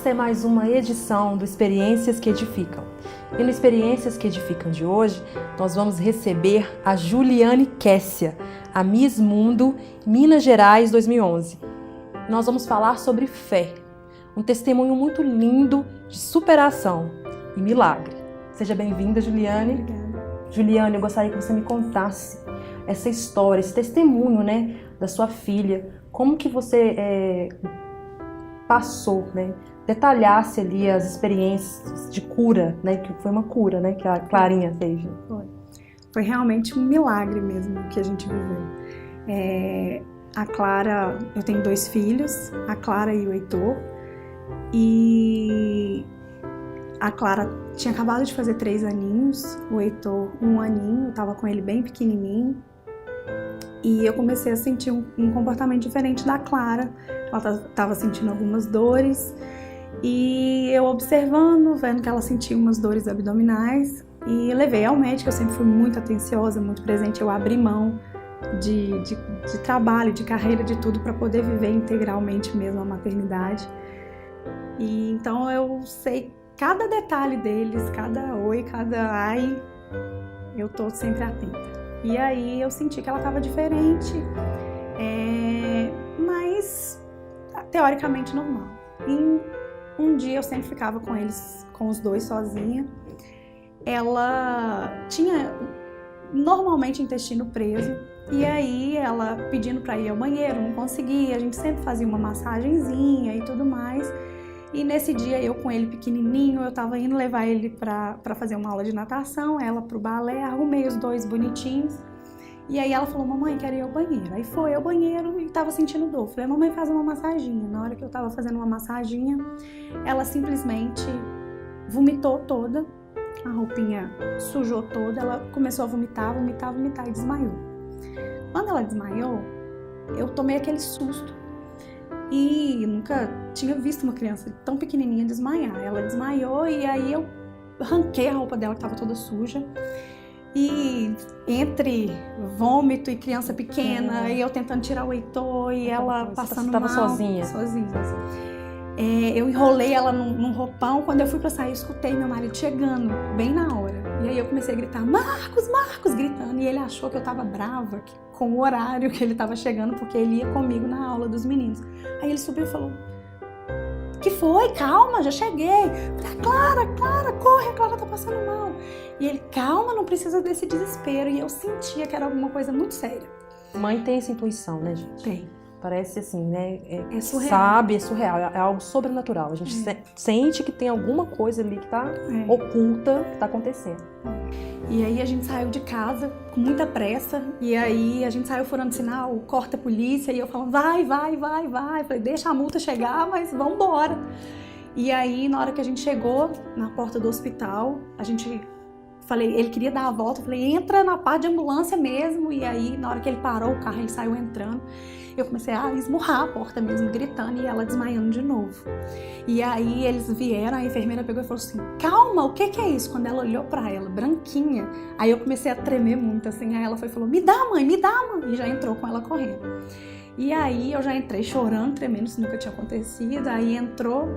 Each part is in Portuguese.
Esta é mais uma edição do Experiências que Edificam. E no Experiências que Edificam de hoje, nós vamos receber a Juliane Kessia, a Miss Mundo Minas Gerais 2011. Nós vamos falar sobre fé, um testemunho muito lindo de superação e milagre. Seja bem-vinda, Juliane. Obrigada. Juliane, eu gostaria que você me contasse essa história, esse testemunho, né, da sua filha. Como que você passou, né? Detalhasse ali as experiências de cura, né? Que foi uma cura, né? Que a Clarinha fez. Foi realmente um milagre mesmo que a gente viveu. A Clara, eu tenho 2 filhos, a Clara e o Heitor. E a Clara tinha acabado de fazer 3 aninhos, o Heitor 1 aninho, eu tava com ele bem pequenininho. E eu comecei a sentir um comportamento diferente da Clara. Ela estava sentindo algumas dores e eu observando, vendo que ela sentia umas dores abdominais e levei ao médico. Eu sempre fui muito atenciosa, muito presente. Eu abri mão de trabalho, de carreira, de tudo para poder viver integralmente mesmo a maternidade. E então eu sei cada detalhe deles, cada oi, cada ai, eu tô sempre atenta. E aí eu senti que ela estava diferente, mas teoricamente normal. E um dia eu sempre ficava com eles, com os 2 sozinha. Ela tinha normalmente intestino preso, e aí ela pedindo para ir ao banheiro, não conseguia. A gente sempre fazia uma massagenzinha e tudo mais. E nesse dia eu com ele pequenininho, eu tava indo levar ele pra fazer uma aula de natação, ela pro balé, arrumei os 2 bonitinhos. E aí ela falou, mamãe, quero ir ao banheiro. Aí foi ao banheiro e tava sentindo dor. Falei, mamãe, faz uma massaginha. Na hora que eu tava fazendo uma massaginha, ela simplesmente vomitou toda, a roupinha sujou toda, ela começou a vomitar e desmaiou. Quando ela desmaiou, eu tomei aquele susto. E nunca tinha visto uma criança tão pequenininha desmaiar. Ela desmaiou e aí eu arranquei a roupa dela que estava toda suja. E entre vômito e criança pequena, e eu tentando tirar o Heitor e ela passando mal. Você estava sozinha? Sozinha. Eu enrolei ela num roupão. Quando eu fui para sair, eu escutei meu marido chegando, bem na hora. E aí eu comecei a gritar, Marcos, Marcos, gritando. E ele achou que eu estava brava com o horário que ele estava chegando, porque ele ia comigo na aula dos meninos. Aí ele subiu e falou, que foi? Calma, já cheguei. Falei, Clara, corre, a Clara tá passando mal. E ele, calma, não precisa desse desespero. E eu sentia que era alguma coisa muito séria. Mãe tem essa intuição, né, gente? Tem. Parece assim, né? É surreal. Sabe, é surreal, é algo sobrenatural. A gente sente que tem alguma coisa ali que tá oculta, que tá acontecendo. E aí a gente saiu de casa com muita pressa, e aí a gente saiu furando sinal, corta a polícia, e eu falando, vai. Falei, deixa a multa chegar, mas vambora. E aí, na hora que a gente chegou na porta do hospital, falei, ele queria dar a volta, eu falei, entra na parte de ambulância mesmo. E aí, na hora que ele parou o carro, ele saiu entrando. Eu comecei a esmurrar a porta mesmo, gritando, e ela desmaiando de novo. E aí eles vieram, a enfermeira pegou e falou assim, calma, o que é isso? Quando ela olhou pra ela, branquinha, aí eu comecei a tremer muito, assim, aí ela falou, me dá, mãe, e já entrou com ela correndo. E aí eu já entrei chorando, tremendo, isso nunca tinha acontecido. Aí entrou,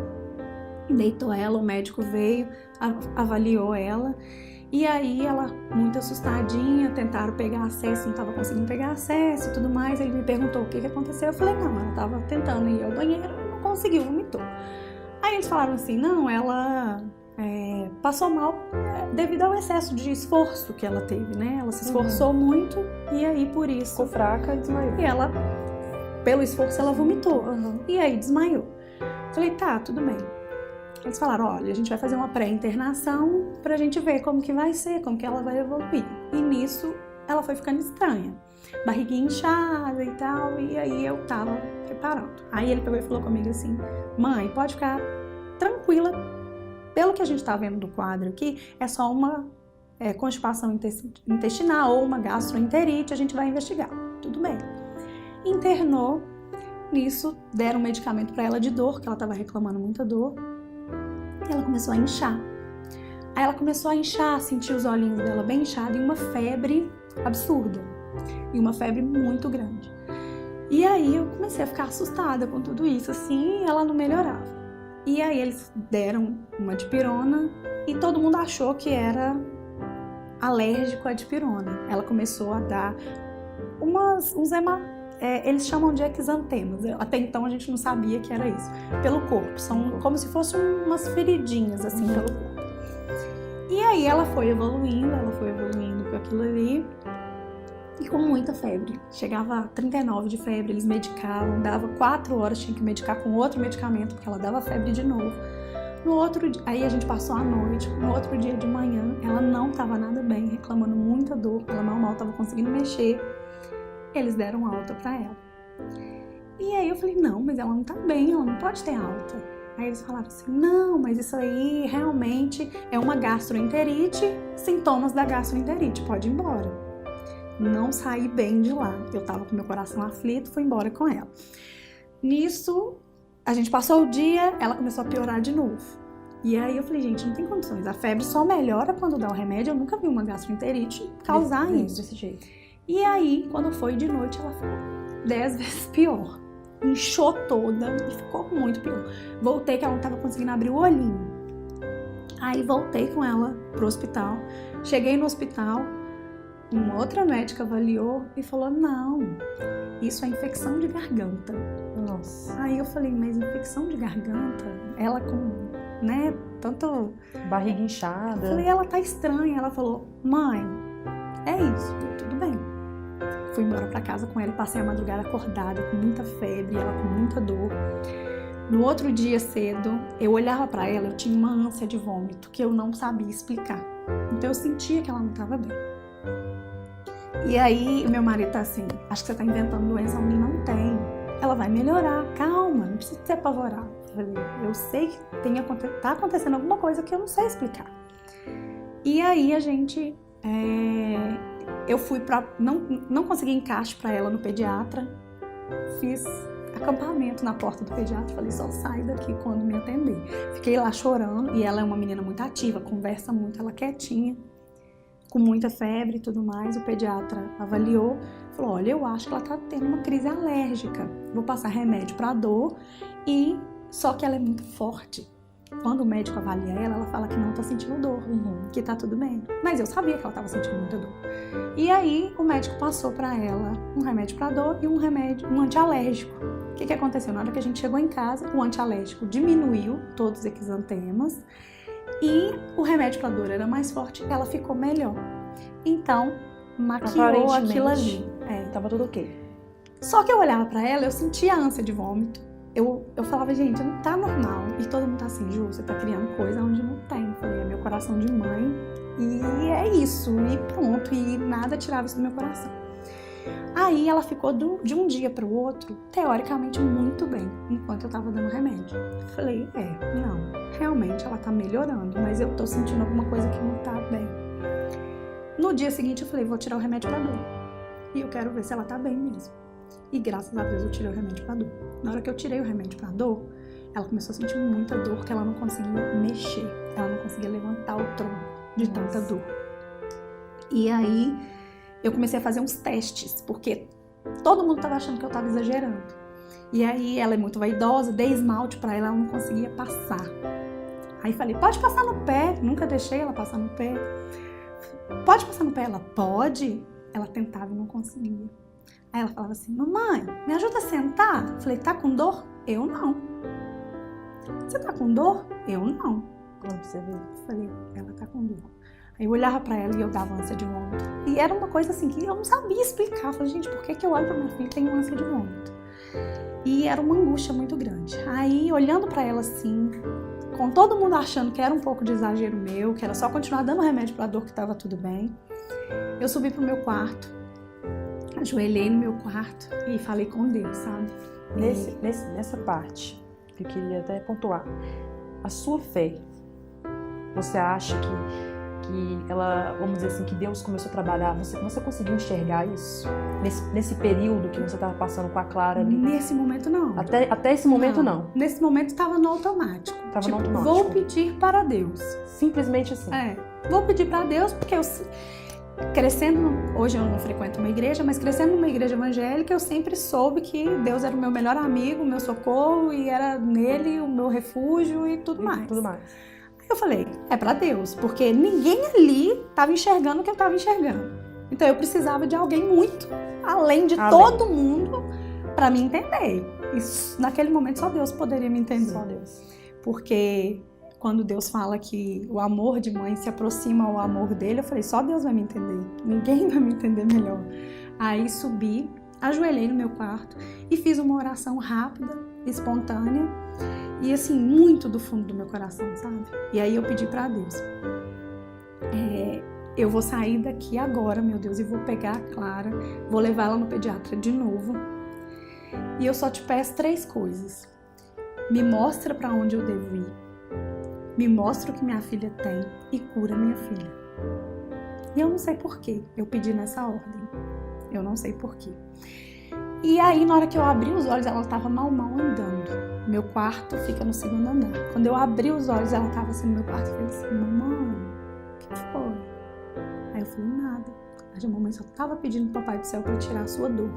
deitou ela, o médico veio, avaliou ela. E aí ela, muito assustadinha, tentaram pegar acesso, não estava conseguindo pegar acesso e tudo mais. Ele me perguntou o que aconteceu. Eu falei, não, ela estava tentando ir ao banheiro e não conseguiu, vomitou. Aí eles falaram assim, não, ela passou mal devido ao excesso de esforço que ela teve, né? Ela se esforçou muito e aí por isso... Ficou fraca e desmaiou. E ela, pelo esforço, ela vomitou. E aí desmaiou. Falei, tá, tudo bem. Eles falaram, olha, a gente vai fazer uma pré-internação pra gente ver como que vai ser, como que ela vai evoluir. E nisso, ela foi ficando estranha. Barriguinha inchada e tal, e aí eu tava preparando. Aí ele pegou e falou comigo assim, mãe, pode ficar tranquila. Pelo que a gente tá vendo do quadro aqui, é só uma constipação intestinal ou uma gastroenterite, a gente vai investigar. Tudo bem. Internou, nisso deram um medicamento pra ela de dor, que ela tava reclamando muita dor. E ela começou a inchar. Aí ela começou a inchar, sentir os olhinhos dela bem inchados e uma febre absurda. E uma febre muito grande. E aí eu comecei a ficar assustada com tudo isso, assim, e ela não melhorava. E aí eles deram uma dipirona e todo mundo achou que era alérgico à dipirona. Ela começou a dar eles chamam de exantemas. Até então a gente não sabia que era isso. Pelo corpo, são como se fossem umas feridinhas assim pelo corpo. E aí ela foi evoluindo com aquilo ali. E com muita febre. Chegava a 39 de febre, eles medicavam, dava 4 horas, tinha que medicar com outro medicamento, porque ela dava febre de novo. No outro dia, aí a gente passou a noite, no outro dia de manhã, ela não estava nada bem, reclamando muita dor, ela mal estava conseguindo mexer. Eles deram alta para ela. E aí eu falei, não, mas ela não tá bem, ela não pode ter alta. Aí eles falaram assim, não, mas isso aí realmente é uma gastroenterite, sintomas da gastroenterite, pode ir embora. Não saí bem de lá. Eu tava com meu coração aflito, fui embora com ela. Nisso, a gente passou o dia, ela começou a piorar de novo. E aí eu falei, gente, não tem condições. A febre só melhora quando dá o remédio. Eu nunca vi uma gastroenterite causar isso. Desse jeito. E aí, quando foi de noite, ela ficou 10 vezes pior. Inchou toda e ficou muito pior. Voltei que ela não tava conseguindo abrir o olhinho. Aí voltei com ela pro hospital. Cheguei no hospital. Uma outra médica avaliou e falou, não, isso é infecção de garganta. Nossa. Aí eu falei, mas infecção de garganta? Ela com, né, tanto... Barriga inchada. Eu falei, ela tá estranha. Ela falou, mãe, é isso, tudo bem. Fui embora pra casa com ela e passei a madrugada acordada, com muita febre, ela com muita dor. No outro dia cedo, eu olhava pra ela, eu tinha uma ânsia de vômito que eu não sabia explicar. Então eu sentia que ela não tava bem. E aí, o meu marido tá assim, acho que você tá inventando doença onde não tem. Ela vai melhorar, calma, não precisa se apavorar. Eu sei que tá acontecendo alguma coisa que eu não sei explicar. E aí, eu fui pra... Não consegui encaixe pra ela no pediatra. Fiz acampamento na porta do pediatra. Falei, só sai daqui quando me atender. Fiquei lá chorando. E ela é uma menina muito ativa, conversa muito, ela quietinha. Com muita febre e tudo mais, o pediatra avaliou, falou, olha, eu acho que ela tá tendo uma crise alérgica, vou passar remédio para dor, só que ela é muito forte. Quando o médico avalia ela fala que não tá sentindo dor, que tá tudo bem. Mas eu sabia que ela tava sentindo muita dor. E aí, o médico passou para ela um remédio para dor e um antialérgico. O que aconteceu? Na hora que a gente chegou em casa, o antialérgico diminuiu todos os exantemas, e o remédio para dor era mais forte, ela ficou melhor. Então, maquiou aquilo ali. Tava tudo ok. Só que eu olhava para ela, eu sentia ânsia de vômito. Eu falava, gente, não tá normal. E todo mundo tá assim, Ju, você tá criando coisa onde não tem. Eu falei, é meu coração de mãe. E é isso, e pronto. E nada tirava isso do meu coração. Aí ela ficou de um dia para o outro, teoricamente, muito bem, enquanto eu tava dando remédio. Falei, não, realmente ela tá melhorando, mas eu tô sentindo alguma coisa que não tá bem. No dia seguinte eu falei, vou tirar o remédio pra dor. E eu quero ver se ela tá bem mesmo. E graças a Deus eu tirei o remédio pra dor. Na hora que eu tirei o remédio pra dor, ela começou a sentir muita dor, porque ela não conseguia mexer, ela não conseguia levantar o tronco de tanta dor. E aí eu comecei a fazer uns testes, porque todo mundo tava achando que eu tava exagerando. E aí ela é muito vaidosa, dei esmalte pra ela não conseguia passar. Aí falei, pode passar no pé, nunca deixei ela passar no pé. Pode passar no pé? Ela, pode. Ela tentava e não conseguia. Aí ela falava assim, mamãe, me ajuda a sentar? Eu falei, tá com dor? Eu não. Você tá com dor? Eu não. Quando você viu? Eu falei, ela tá com dor. Aí eu olhava pra ela e eu dava ânsia de vômito. E era uma coisa assim que eu não sabia explicar. Eu falei, gente, por que eu olho pra minha filha e tenho ânsia de vômito? E era uma angústia muito grande. Aí, olhando pra ela assim, com todo mundo achando que era um pouco de exagero meu, que era só continuar dando remédio pra dor que tava tudo bem, eu subi pro meu quarto, ajoelhei no meu quarto e falei com Deus, sabe? Nessa parte, que eu queria até pontuar, a sua fé, você acha que ela, vamos dizer assim, que Deus começou a trabalhar, você conseguiu enxergar isso? Nesse período que você estava passando com a Clara ali? Nesse momento, não. Até esse momento, não? Nesse momento, estava no automático. No automático. Vou pedir para Deus. Simplesmente assim? Vou pedir para Deus, porque crescendo, hoje eu não frequento uma igreja, mas crescendo numa igreja evangélica, eu sempre soube que Deus era o meu melhor amigo, o meu socorro, e era nele o meu refúgio e tudo mais. Aí eu falei, é pra Deus, porque ninguém ali estava enxergando o que eu estava enxergando. Então eu precisava de alguém muito além de todo mundo para me entender. Isso, naquele momento só Deus poderia me entender. Só Deus. Porque quando Deus fala que o amor de mãe se aproxima ao amor dele, eu falei, só Deus vai me entender, ninguém vai me entender melhor. Aí subi, ajoelhei no meu quarto e fiz uma oração rápida, espontânea e assim, muito do fundo do meu coração, sabe? E aí eu pedi pra Deus, eu vou sair daqui agora, meu Deus, e vou pegar a Clara, vou levar ela no pediatra de novo e eu só te peço 3 coisas. Me mostra pra onde eu devo ir. Me mostra o que minha filha tem e cura minha filha. E eu não sei porquê, eu pedi nessa ordem. Eu não sei porquê. E aí, na hora que eu abri os olhos, ela estava mal andando. Meu quarto fica no 2º andar. Quando eu abri os olhos, ela estava assim no meu quarto. Eu falei assim, mamãe, o que foi? Aí eu falei, nada. A mamãe só estava pedindo pro Papai do Céu para tirar a sua dor.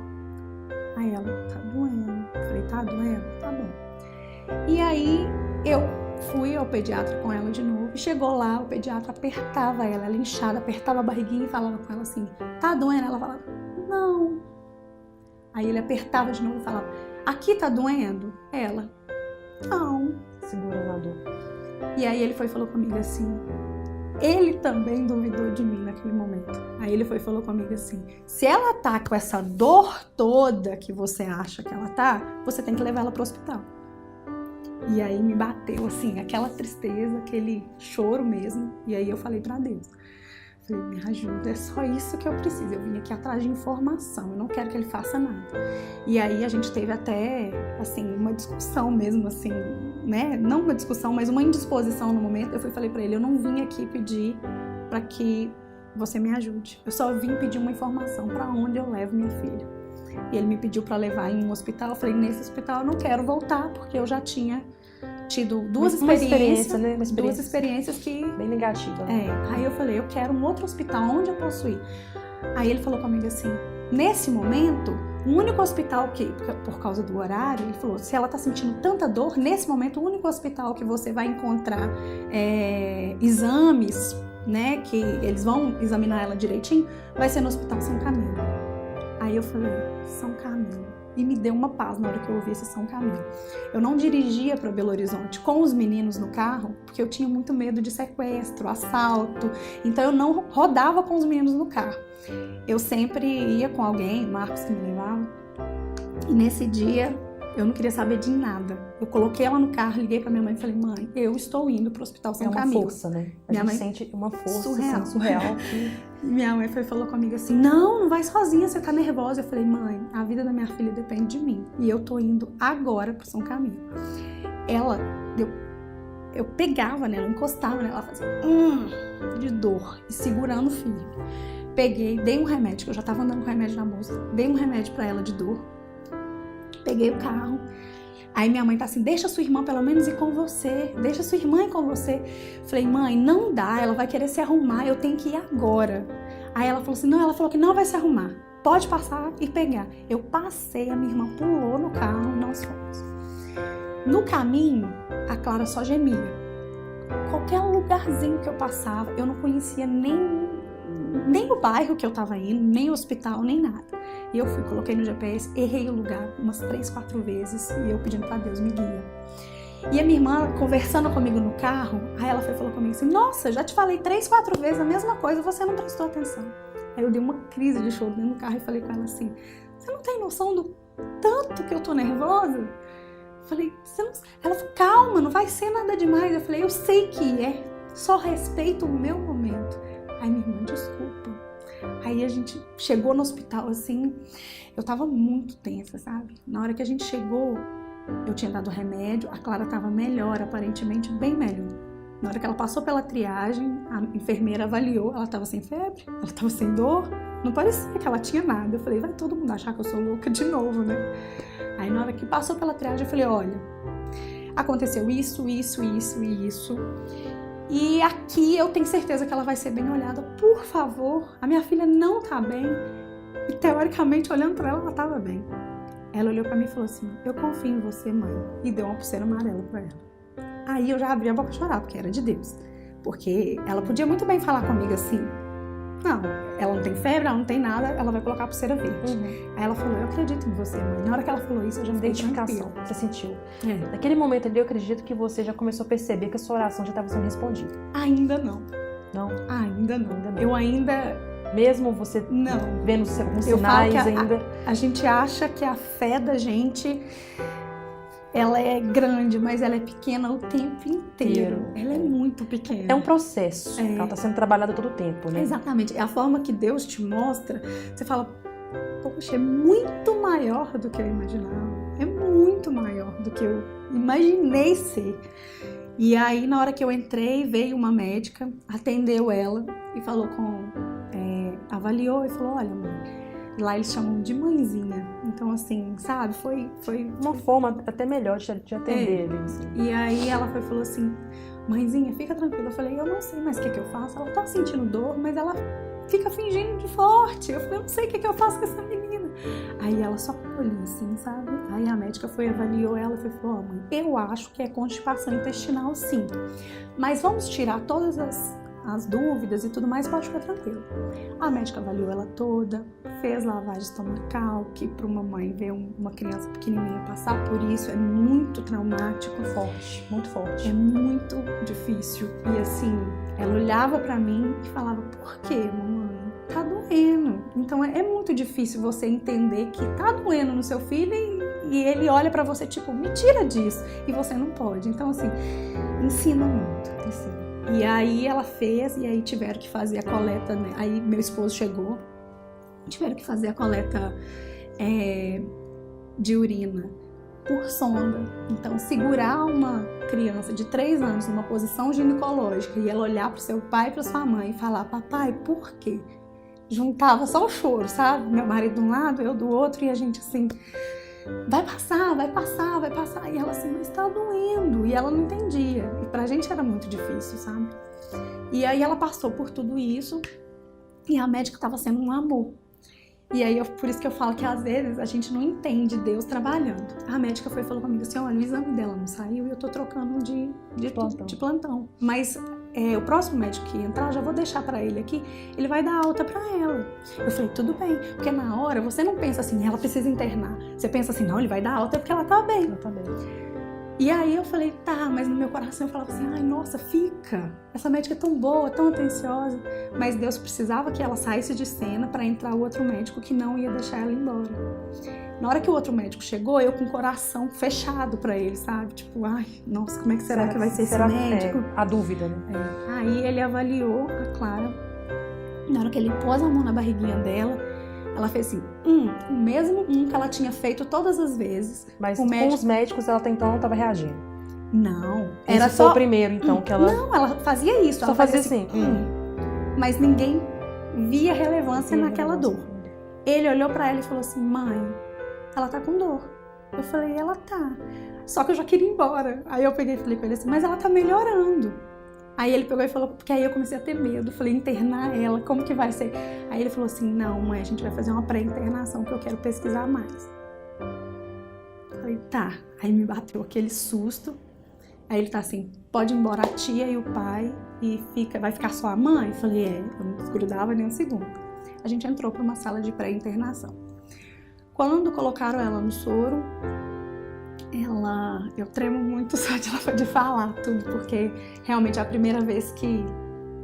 Aí ela, tá doendo. Eu falei, tá doendo? Tá bom. E aí, eu fui ao pediatra com ela de novo e chegou lá, o pediatra apertava ela inchada, apertava a barriguinha e falava com ela assim, tá doendo? Ela falava, não. Aí ele apertava de novo e falava, aqui tá doendo? Ela, não. Segurando a dor. E aí ele foi e falou comigo assim, ele também duvidou de mim naquele momento. Aí ele foi e falou comigo assim, se ela tá com essa dor toda que você acha que ela tá, você tem que levar ela pro hospital. E aí me bateu, assim, aquela tristeza, aquele choro mesmo. E aí eu falei pra Deus. Falei, me ajuda, é só isso que eu preciso. Eu vim aqui atrás de informação, eu não quero que ele faça nada. E aí a gente teve até, assim, uma discussão mesmo, assim, né? Não uma discussão, mas uma indisposição no momento. Eu falei pra ele, eu não vim aqui pedir pra que você me ajude. Eu só vim pedir uma informação pra onde eu levo minha filha. E ele me pediu pra levar em um hospital. Eu falei, nesse hospital eu não quero voltar, porque eu já tinha tido duas experiências, né? Duas experiências que... bem negativa. Aí eu falei, eu quero um outro hospital, onde eu posso ir? Aí ele falou comigo assim, nesse momento, o único hospital que, por causa do horário, ele falou, se ela tá sentindo tanta dor, nesse momento, o único hospital que você vai encontrar exames, né, que eles vão examinar ela direitinho, vai ser no Hospital São Camilo. Aí eu falei, São Camilo. E me deu uma paz na hora que eu ouvi esse São Camilo. Eu não dirigia para Belo Horizonte com os meninos no carro, porque eu tinha muito medo de sequestro, assalto. Então eu não rodava com os meninos no carro. Eu sempre ia com alguém, Marcos que me levava. E nesse dia eu não queria saber de nada. Eu coloquei ela no carro, liguei para minha mãe e falei, mãe, eu estou indo para o Hospital São Camilo. É uma força, né? Minha mãe sente uma força surreal. Assim, surreal que... Minha mãe falou comigo assim, não vai sozinha, você tá nervosa. Eu falei, mãe, a vida da minha filha depende de mim. E eu tô indo agora pro São Camilo. Ela, eu pegava nela, encostava nela, ela fazia de dor e segurando o filho. Peguei, dei um remédio, que eu já tava andando com remédio na bolsa, dei um remédio pra ela de dor. Peguei o carro. Aí minha mãe tá assim, deixa sua irmã pelo menos ir com você, deixa sua irmã ir com você. Falei, mãe, não dá, ela vai querer se arrumar, eu tenho que ir agora. Aí ela falou assim, não, ela falou que não vai se arrumar, pode passar e pegar. Eu passei, a minha irmã pulou no carro e nós fomos. No caminho, a Clara só gemia. Qualquer lugarzinho que eu passava, eu não conhecia nem o bairro que eu tava indo, nem o hospital, nem nada. E eu fui, coloquei no GPS, errei o lugar umas 3, 4 vezes e eu pedindo pra Deus, me guia. E a minha irmã conversando comigo no carro, aí ela falou comigo assim, nossa, já te falei 3, 4 vezes a mesma coisa, você não prestou atenção. Aí eu dei uma crise de choro dentro do carro e falei com ela assim, você não tem noção do tanto que eu tô nervosa? Eu falei, ela falou, calma, não vai ser nada demais. Eu falei, eu sei que é, só respeito o meu momento. Aí minha irmã, desculpa. Aí a gente chegou no hospital, assim, eu tava muito tensa, sabe? Na hora que a gente chegou, eu tinha dado remédio, a Clara tava melhor, aparentemente bem melhor. Na hora que ela passou pela triagem, a enfermeira avaliou, ela tava sem febre, ela tava sem dor, não parecia que ela tinha nada. Eu falei, vai todo mundo achar que eu sou louca de novo, né? Aí na hora que passou pela triagem, eu falei, olha, aconteceu isso, isso, isso e isso. E aqui eu tenho certeza que ela vai ser bem olhada. Por favor, a minha filha não tá bem. E teoricamente, olhando pra ela tava bem. Ela olhou pra mim e falou assim, eu confio em você, mãe. E deu uma pulseira amarela pra ela. Aí eu já abri a boca a chorar, porque era de Deus. Porque ela podia muito bem falar comigo assim, não, ela não tem febre, ela não tem nada, ela vai colocar a pulseira verde. Aí ela falou, eu acredito em você, mãe. Na hora que ela falou isso, eu já me dei Identificação, você sentiu. É. Naquele momento ali, eu acredito que você já começou a perceber que a sua oração já estava sendo respondida. Ainda não. Não? Ainda não. Ainda não. Eu ainda... Mesmo você Não. vendo alguns Eu falo sinais que ainda... A gente acha que a fé da gente, ela é grande, mas ela é pequena o tempo inteiro. Ela é muito pequena. É um processo. É. Ela está sendo trabalhada todo o tempo, né? Exatamente. É a forma que Deus te mostra, você fala, poxa, é muito maior do que eu imaginava. É muito maior do que eu imaginei ser. E aí, na hora que eu entrei, veio uma médica, atendeu ela e falou avaliou e falou, olha, mãe, lá eles chamam de mãezinha. Então, assim, sabe, foi Uma forma até melhor de atender ele. Assim. E aí ela falou assim, mãezinha, fica tranquila. Eu falei, eu não sei mais o que eu faço. Ela tá sentindo dor, mas ela fica fingindo de forte. Eu falei, eu não sei o que eu faço com essa menina. Aí ela só olhou assim, sabe? Aí a médica avaliou ela e falou, mãe, eu acho que é constipação intestinal sim. Mas vamos tirar todas as dúvidas e tudo mais, pode ficar tranquilo. A médica avaliou ela toda, fez lavagem estomacal, que para uma mãe ver uma criança pequenininha passar por isso é muito traumático. Forte, muito forte. É muito difícil. E assim, ela olhava para mim e falava, por quê, mamãe? Tá doendo. Então é muito difícil você entender que tá doendo no seu filho e ele olha para você tipo, me tira disso. E você não pode. Então assim, ensina muito. Ensina. E aí ela fez, e aí tiveram que fazer a coleta, né? Aí meu esposo chegou, tiveram que fazer a coleta de urina por sonda. Então, segurar uma criança de 3 anos numa posição ginecológica e ela olhar pro seu pai e pra sua mãe e falar, papai, por quê? Juntava só o choro, sabe? Meu marido de um lado, eu do outro, e a gente assim... vai passar, vai passar, vai passar. E ela assim, mas tá doendo. E ela não entendia. E pra gente era muito difícil, sabe? E aí ela passou por tudo isso e a médica tava sendo um amor. E aí, por isso que eu falo que às vezes a gente não entende Deus trabalhando. A médica falou comigo assim, olha, o exame dela não saiu e eu tô trocando de plantão. Mas o próximo médico que entrar, eu já vou deixar pra ele aqui, ele vai dar alta pra ela. Eu falei, tudo bem, porque na hora você não pensa assim, ela precisa internar. Você pensa assim, não, ele vai dar alta porque ela tá bem. Ela tá bem. E aí eu falei, tá, mas no meu coração eu falava assim, ai, nossa, fica. Essa médica é tão boa, tão atenciosa. Mas Deus precisava que ela saísse de cena para entrar o outro médico que não ia deixar ela embora. Na hora que o outro médico chegou, eu com o coração fechado para ele, sabe? Tipo, ai, nossa, como é que será que vai ser esse médico? A dúvida, né? Aí ele avaliou a Clara. Na hora que ele pôs a mão na barriguinha dela, ela fez assim, o mesmo que ela tinha feito todas as vezes. Mas com os médicos ela até então não estava reagindo. Não. Era só o primeiro, então, que ela... Não, ela fazia isso. Só ela fazia assim. Mas ninguém via relevância naquela dor. Ele olhou pra ela e falou assim, mãe, ela tá com dor. Eu falei, ela tá. Só que eu já queria ir embora. Aí eu peguei e falei com ele assim, mas ela tá melhorando. Aí ele pegou e falou, porque aí eu comecei a ter medo. Falei, internar ela, como que vai ser? Aí ele falou assim, não, mãe, a gente vai fazer uma pré-internação que eu quero pesquisar mais. Falei, tá. Aí me bateu aquele susto. Aí ele tá assim, pode ir embora a tia e o pai e vai ficar só a mãe? Falei, eu não desgrudava nem um segundo. A gente entrou para uma sala de pré-internação. Quando colocaram ela no soro, eu tremo muito só de falar tudo, porque realmente é a primeira vez que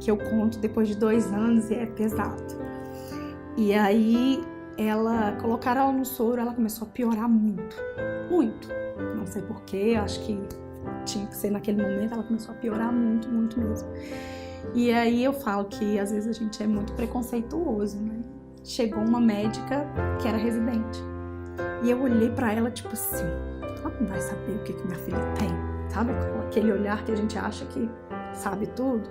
eu conto depois de 2 anos e é pesado. E aí, colocaram ela no soro, ela começou a piorar muito, muito. Não sei porquê, acho que tinha que ser naquele momento, ela começou a piorar muito, muito mesmo. E aí eu falo que às vezes a gente é muito preconceituoso, né? Chegou uma médica que era residente. E eu olhei pra ela tipo assim, ela não vai saber o que minha filha tem, sabe? Aquele olhar que a gente acha que sabe tudo.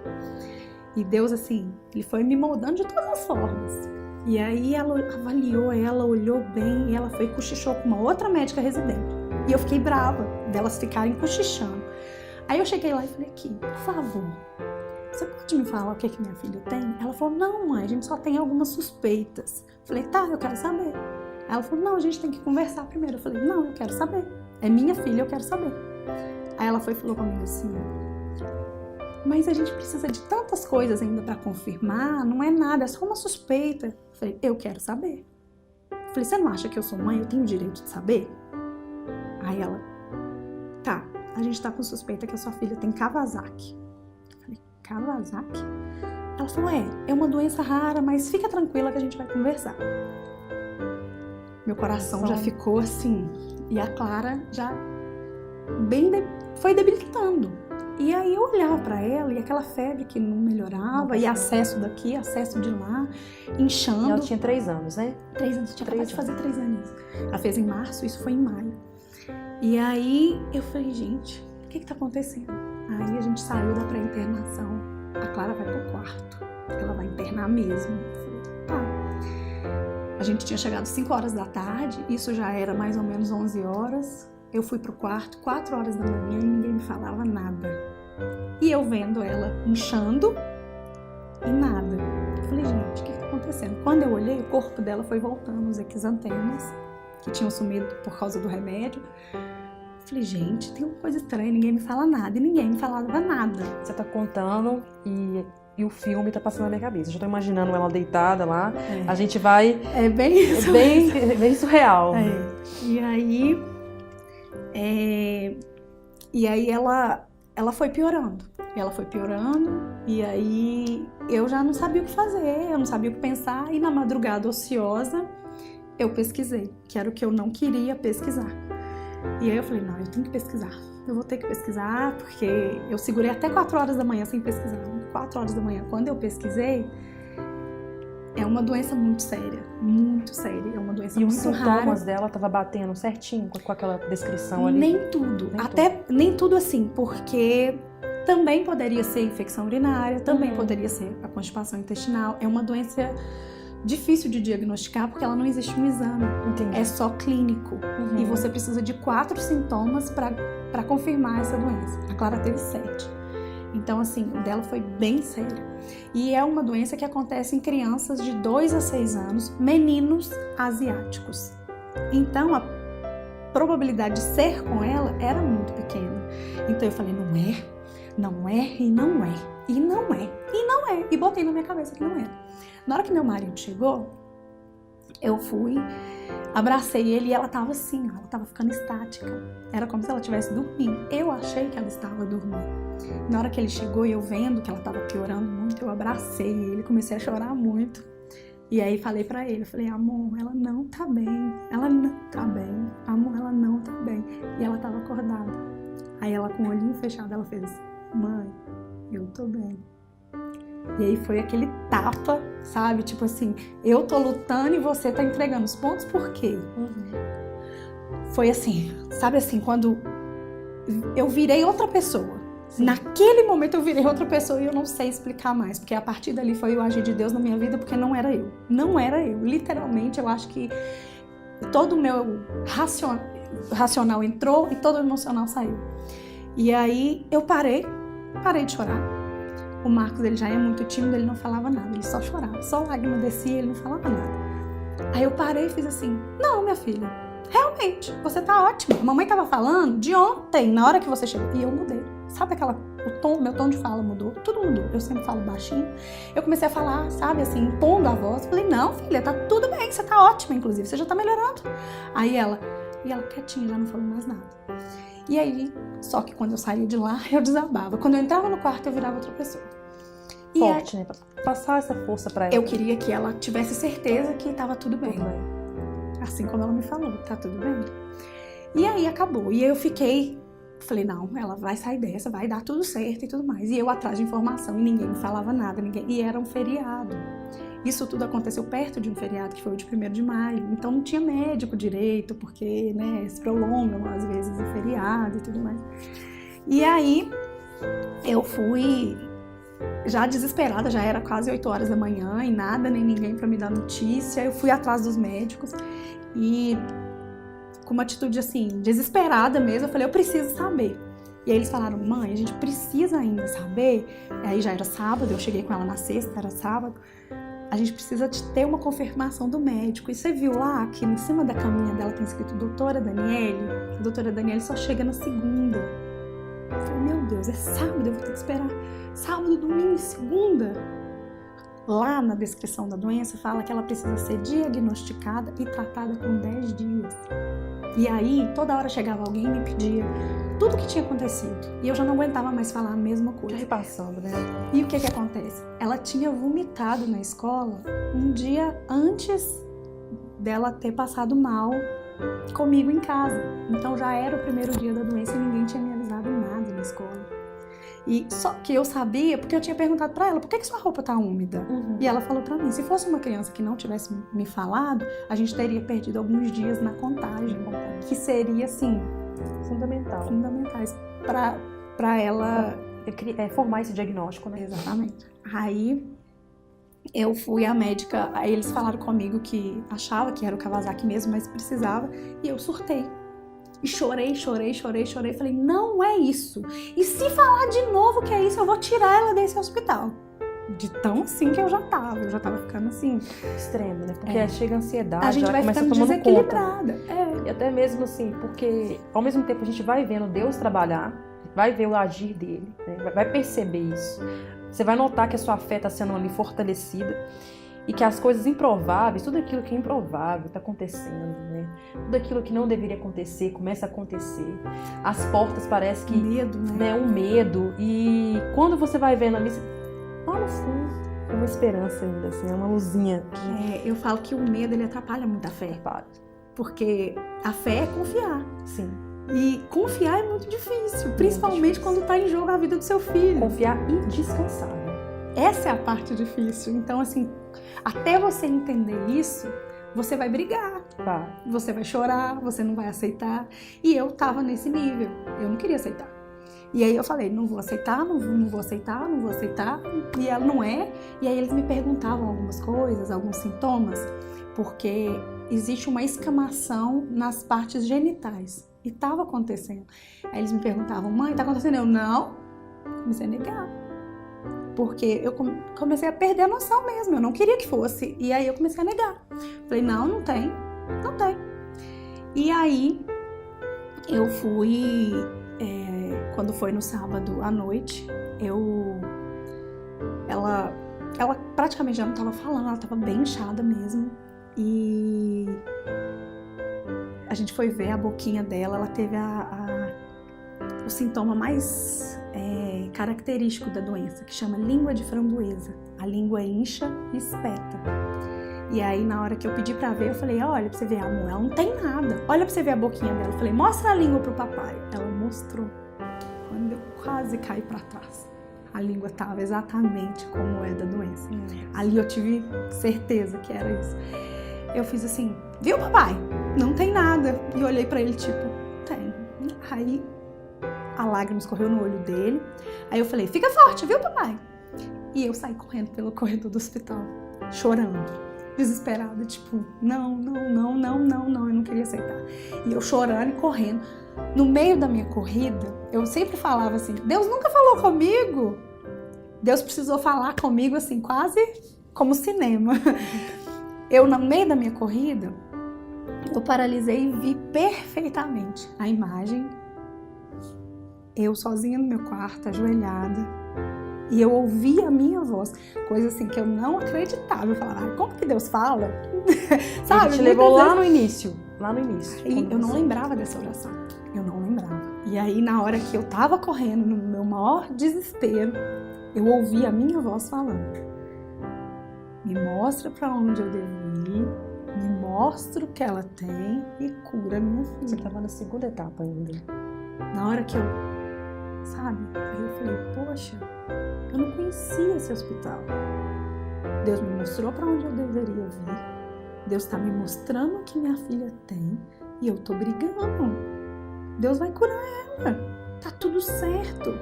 E Deus, assim, ele foi me moldando de todas as formas. E aí ela avaliou, ela olhou bem e ela foi e cochichou com uma outra médica residente. E eu fiquei brava delas ficarem cochichando. Aí eu cheguei lá e falei, aqui, por favor, você pode me falar o que minha filha tem? Ela falou, não, mãe, a gente só tem algumas suspeitas. Eu falei, tá, eu quero saber. Ela falou, não, a gente tem que conversar primeiro. Eu falei, não, eu quero saber. É minha filha, eu quero saber. Aí ela foi e falou comigo assim, mas a gente precisa de tantas coisas ainda para confirmar, não é nada, é só uma suspeita. Eu falei, eu quero saber. Eu falei, você não acha que eu sou mãe, eu tenho o direito de saber? Aí ela, tá, a gente tá com suspeita que a sua filha tem Kawasaki. Eu falei, Kawasaki? Ela falou, é uma doença rara, mas fica tranquila que a gente vai conversar. Meu coração já ficou assim, e a Clara já foi debilitando. E aí eu olhava pra ela e aquela febre que não melhorava, e acesso daqui, acesso de lá, inchando. E ela tinha 3 anos, né? 3 anos, tinha acabado de fazer 3 anos. Ela fez em março, isso foi em maio. E aí eu falei, gente, o que tá acontecendo? Aí a gente saiu da pré-internação. A Clara vai pro quarto, ela vai internar mesmo. Eu falei, tá. A gente tinha chegado 5 horas da tarde, isso já era mais ou menos 11 horas. Eu fui pro quarto, 4 horas da manhã, e ninguém me falava nada. E eu vendo ela inchando e nada. Eu falei, gente, o que tá acontecendo? Quando eu olhei, o corpo dela foi voltando, os exantemas, que tinham sumido por causa do remédio. Eu falei, gente, tem uma coisa estranha, ninguém me fala nada. E ninguém me falava nada. Você tá contando e o filme tá passando na minha cabeça. Eu já tô imaginando ela deitada lá. A gente vai... É bem isso. Bem surreal. E aí ela foi piorando. Ela foi piorando, e aí eu já não sabia o que fazer, eu não sabia o que pensar, e na madrugada ociosa eu pesquisei, que era o que eu não queria pesquisar. E aí eu falei, não, eu tenho que pesquisar, eu vou ter que pesquisar, porque eu segurei até 4 horas da manhã sem pesquisar. 4 horas da manhã, quando eu pesquisei, é uma doença muito séria, é uma doença muito rara. E os sintomas dela tava batendo certinho com aquela descrição ali? Nem tudo, nem tudo assim, porque também poderia ser infecção urinária, também poderia ser a constipação intestinal. É uma doença difícil de diagnosticar porque ela não existe um exame. Entendi. É só clínico. E você precisa de 4 sintomas para confirmar essa doença. A Clara teve 7. Então, assim, o dela foi bem séria. E é uma doença que acontece em crianças de 2 a 6 anos, meninos asiáticos. Então, a probabilidade de ser com ela era muito pequena. Então, eu falei, não é. E botei na minha cabeça que não era. Na hora que meu marido chegou, eu fui, abracei ele e ela tava assim, ela tava ficando estática. Era como se ela estivesse dormindo. Eu achei que ela estava dormindo. Na hora que ele chegou e eu vendo que ela estava piorando muito, eu abracei ele, comecei a chorar muito. E aí falei pra ele, eu falei, amor, ela não tá bem, amor, ela não tá bem. E ela tava acordada. Aí ela com o olhinho fechado, ela fez, mãe, eu tô bem. E aí foi aquele tapa, sabe? Tipo assim, eu tô lutando e você tá entregando os pontos, por quê? Foi assim, sabe assim, quando eu virei outra pessoa. Sim. Naquele momento eu virei outra pessoa e eu não sei explicar mais, porque a partir dali foi o agir de Deus na minha vida, porque não era eu. Literalmente, eu acho que todo o meu racional entrou e todo o emocional saiu. E aí eu parei de chorar. O Marcos, ele já é muito tímido, ele não falava nada, ele só chorava, só a lágrima descia, ele não falava nada. Aí eu parei e fiz assim, não, minha filha, realmente, você tá ótima. A mamãe tava falando de ontem, na hora que você chegou, e eu mudei. Sabe meu tom de fala mudou, tudo mudou. Eu sempre falo baixinho. Eu comecei a falar, sabe, assim, impondo a voz. Falei, não, filha, tá tudo bem, você tá ótima, inclusive, você já tá melhorando. Aí ela quietinha, já não falou mais nada. E aí, só que quando eu saía de lá, eu desabava. Quando eu entrava no quarto, eu virava outra pessoa. Forte, né? Pra passar essa força pra ela. Eu queria que ela tivesse certeza que tava tudo bem. Assim como ela me falou, tá tudo bem. E aí acabou. E eu falei, não, ela vai sair dessa, vai dar tudo certo e tudo mais. E eu atrás de informação e ninguém me falava nada, e era um feriado. Isso tudo aconteceu perto de um feriado, que foi o de 1º de maio. Então não tinha médico direito, porque, né, se prolongam às vezes o feriado e tudo mais. E aí eu fui já desesperada, já era quase 8 horas da manhã e nada, nem ninguém para me dar notícia. Eu fui atrás dos médicos e com uma atitude assim, desesperada mesmo, eu falei, eu preciso saber. E aí eles falaram, mãe, a gente precisa ainda saber. Aí já era sábado, eu cheguei com ela na sexta, era sábado. A gente precisa ter uma confirmação do médico. E você viu lá que em cima da caminha dela tem escrito doutora Daniele? A doutora Daniele só chega na segunda. Eu falei, meu Deus, é sábado, eu vou ter que esperar sábado, domingo, segunda. Lá na descrição da doença fala que ela precisa ser diagnosticada e tratada com 10 dias. E aí, toda hora chegava alguém e me pedia tudo o que tinha acontecido. E eu já não aguentava mais falar a mesma coisa. Repassando, né? E o que acontece? Ela tinha vomitado na escola um dia antes dela ter passado mal comigo em casa. Então já era o primeiro dia da doença e ninguém tinha me avisado nada na escola. E só que eu sabia, porque eu tinha perguntado pra ela, por que sua roupa tá úmida? E ela falou pra mim, se fosse uma criança que não tivesse me falado, a gente teria perdido alguns dias na contagem, que seria, assim, fundamentais pra ela formar esse diagnóstico, né? Exatamente. Aí eu fui à médica, aí eles falaram comigo que achava que era o Kawasaki mesmo, mas precisava, e eu surtei. E chorei. Falei, não é isso. E se falar de novo que é isso, eu vou tirar ela desse hospital. De tão assim que eu já tava ficando assim. Extremo, né? Porque chega a ansiedade, a gente vai começa ficando tomando desequilibrada. Conta. E até mesmo assim, porque ao mesmo tempo a gente vai vendo Deus trabalhar, vai ver o agir dele, né? Vai perceber isso. Você vai notar que a sua fé está sendo ali fortalecida. E que as coisas improváveis, tudo aquilo que é improvável está acontecendo, né? Tudo aquilo que não deveria acontecer, começa a acontecer. As portas parece que... Medo, né? Um medo. E quando você vai vendo ali, você... Olha assim, é uma esperança ainda, assim, é uma luzinha. Eu falo que o medo, ele atrapalha muito a fé. Porque a fé é confiar. Sim. E confiar é muito difícil, principalmente quando está em jogo a vida do seu filho. Confiar e descansar, né? Essa é a parte difícil. Então, assim, até você entender isso, você vai brigar. Você vai chorar, você não vai aceitar. E eu tava nesse nível. Eu não queria aceitar. E aí eu falei, não vou aceitar. E ela não é. E aí eles me perguntavam algumas coisas, alguns sintomas, porque existe uma escamação nas partes genitais. E tava acontecendo. Aí eles me perguntavam, mãe, tá acontecendo? Eu, não. Comecei a negar. Porque eu comecei a perder a noção mesmo, eu não queria que fosse. E aí eu comecei a negar. Falei, não tem. E aí eu fui, quando foi no sábado à noite, ela praticamente já não estava falando, ela estava bem inchada mesmo. E a gente foi ver a boquinha dela, ela teve o sintoma mais característico da doença, que chama língua de framboesa. A língua incha e espeta. E aí, na hora que eu pedi pra ver, eu falei, olha pra você ver, amor, ela não tem nada. Olha pra você ver a boquinha dela. Eu falei, mostra a língua pro papai. Ela mostrou. Quando eu quase caí pra trás, a língua tava exatamente como é da doença. Ali eu tive certeza que era isso. Eu fiz assim, viu, papai? Não tem nada. E olhei pra ele, tipo, tem. Aí a lágrima escorreu no olho dele. Aí eu falei, fica forte, viu, papai? E eu saí correndo pelo corredor do hospital, chorando, desesperada, tipo, não, eu não queria aceitar. E eu chorando e correndo. No meio da minha corrida, eu sempre falava assim, Deus nunca falou comigo. Deus precisou falar comigo, assim, quase como cinema. Eu, no meio da minha corrida, eu paralisei e vi perfeitamente a imagem. Eu sozinha no meu quarto, ajoelhada, e eu ouvi a minha voz, coisa assim que eu não acreditava. Eu falava, como que Deus fala? Sabe? Ele te levou lá no início. E eu não lembrava dessa oração, eu não lembrava. E aí, na hora que eu tava correndo, no meu maior desespero, eu ouvi a minha voz falando, me mostra pra onde eu devo ir, me mostra o que ela tem e cura minha filha. Você tava na segunda etapa ainda. Na hora que eu, sabe? Aí eu falei, poxa, eu não conhecia esse hospital. Deus me mostrou para onde eu deveria vir. Deus está me mostrando o que minha filha tem e eu tô brigando. Deus vai curar ela. Tá tudo certo.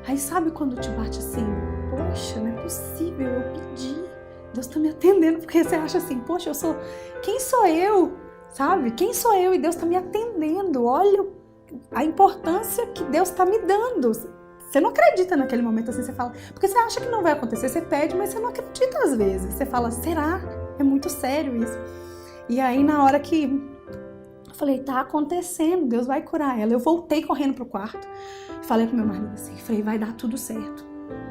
Aí sabe quando te bate assim, poxa, não é possível, eu pedi. Deus tá me atendendo, porque você acha assim, poxa, quem sou eu? Sabe? Quem sou eu? E Deus tá me atendendo. Olha a importância que Deus está me dando. Você não acredita naquele momento assim, você fala, porque você acha que não vai acontecer, você pede, mas você não acredita às vezes. Você fala, será? É muito sério isso. E aí na hora que eu falei, tá acontecendo, Deus vai curar ela. Eu voltei correndo pro quarto, falei pro meu marido assim, falei, vai dar tudo certo.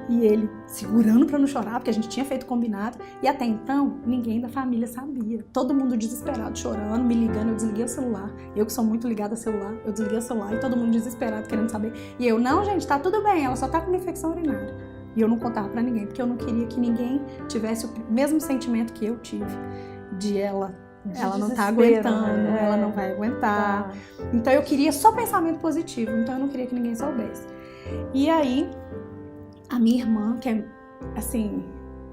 E ele segurando pra não chorar, porque a gente tinha feito combinado. E até então, ninguém da família sabia. Todo mundo desesperado, chorando, me ligando. Eu desliguei o celular. Eu que sou muito ligada ao celular, eu desliguei o celular e todo mundo desesperado, querendo saber. E eu, não, gente, tá tudo bem, ela só tá com uma infecção urinária. E eu não contava pra ninguém, porque eu não queria que ninguém tivesse o mesmo sentimento que eu tive. De ela não tá aguentando, né? Ela não vai aguentar. Tá. Então eu queria só pensamento positivo, então eu não queria que ninguém soubesse. E aí, a minha irmã, que é, assim,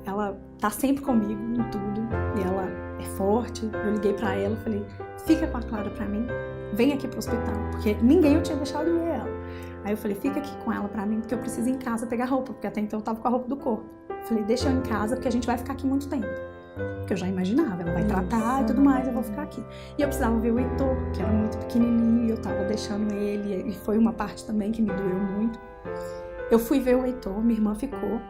ela tá sempre comigo em tudo, e ela é forte, eu liguei pra ela e falei, fica com a Clara pra mim, vem aqui pro hospital, porque ninguém eu tinha deixado ver ela. Aí eu falei, fica aqui com ela pra mim, porque eu preciso ir em casa pegar roupa, porque até então eu tava com a roupa do corpo. Eu falei, deixa eu em casa, porque a gente vai ficar aqui muito tempo. Porque eu já imaginava, ela vai tratar e tudo mais, eu vou ficar aqui. E eu precisava ver o Heitor, que era muito pequenininho, eu tava deixando ele, e foi uma parte também que me doeu muito. Eu fui ver o Heitor, minha irmã ficou.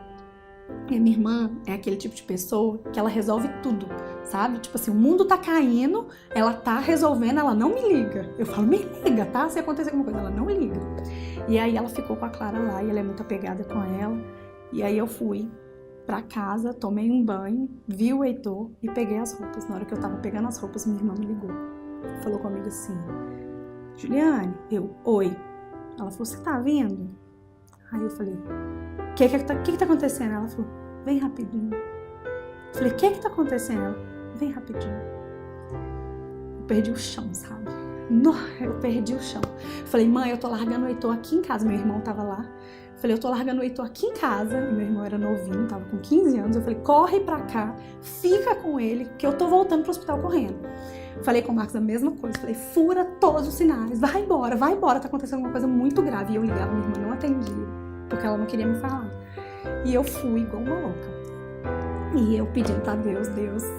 E a minha irmã é aquele tipo de pessoa que ela resolve tudo, sabe? Tipo assim, o mundo tá caindo, ela tá resolvendo, ela não me liga. Eu falo, me liga, tá? Se acontecer alguma coisa, ela não liga. E aí ela ficou com a Clara lá, e ela é muito apegada com ela. E aí eu fui pra casa, tomei um banho, vi o Heitor e peguei as roupas. Na hora que eu tava pegando as roupas, minha irmã me ligou. Falou comigo assim, Juliane, oi. Ela falou, você tá vindo? Aí eu falei, o que tá acontecendo? Ela falou, vem rapidinho. Eu falei, o que tá acontecendo? Ela, vem rapidinho. Eu perdi o chão, sabe? Eu perdi o chão. Eu falei, mãe, eu tô largando o Heitor aqui em casa. Meu irmão tava lá. Eu falei, eu tô largando o Heitor aqui em casa. E meu irmão era novinho, tava com 15 anos. Eu falei, corre pra cá, fica com ele, que eu tô voltando pro hospital correndo. Falei com o Marcos a mesma coisa. Falei, fura todos os sinais, vai embora, tá acontecendo alguma coisa muito grave. E eu ligava, minha irmã não atendia, porque ela não queria me falar. E eu fui igual uma louca. E eu pedindo pra Deus,